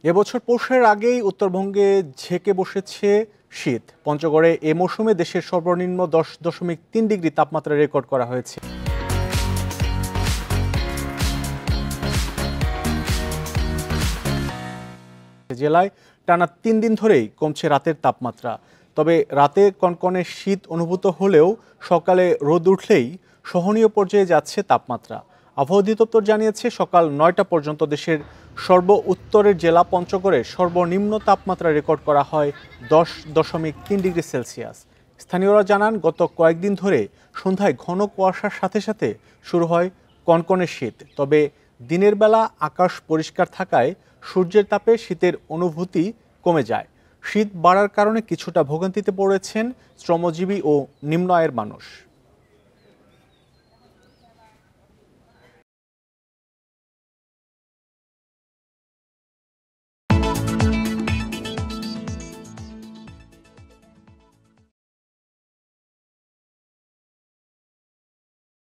এবছর পৌষের আগেই উত্তরবঙ্গে ঝেঁকে বসেছে শীত। পঞ্চগড়ে এ মৌসুমে দেশের সর্বনিম্ন 10.3 ডিগ্রি তাপমাত্রা রেকর্ড করা হয়েছে। জেলায় টানা 3 দিন ধরেই কমছে রাতের তাপমাত্রা। তবে রাতে কনকনে শীত অনুভূত হলেও সকালে রোদ উঠলেই সহনীয় পর্যায়ে যাচ্ছে তাপমাত্রা। আবহাওয়া অধিদপ্তর জানিয়েছে, সকাল 9টা পর্যন্ত দেশের সর্ব উত্তরের জেলা পঞ্চগড়ে সর্বনিম্ন তাপমাত্রা রেকর্ড করা হয় 10.3 ডিগ্রি সেলসিয়াস। স্থানীয়রা জানান, গত কয়েকদিন ধরে সন্ধ্যায় ঘন কুয়াশার সাথে সাথে শুরু হয় কনকনে শীত। তবে দিনের বেলা আকাশ পরিষ্কার থাকায় সূর্যের তাপে শীতের অনুভূতি কমে যায়। শীত বাড়ার কারণে কিছুটা ভোগান্তিতে পড়েছেন শ্রমজীবী ও নিম্ন আয়ের মানুষ।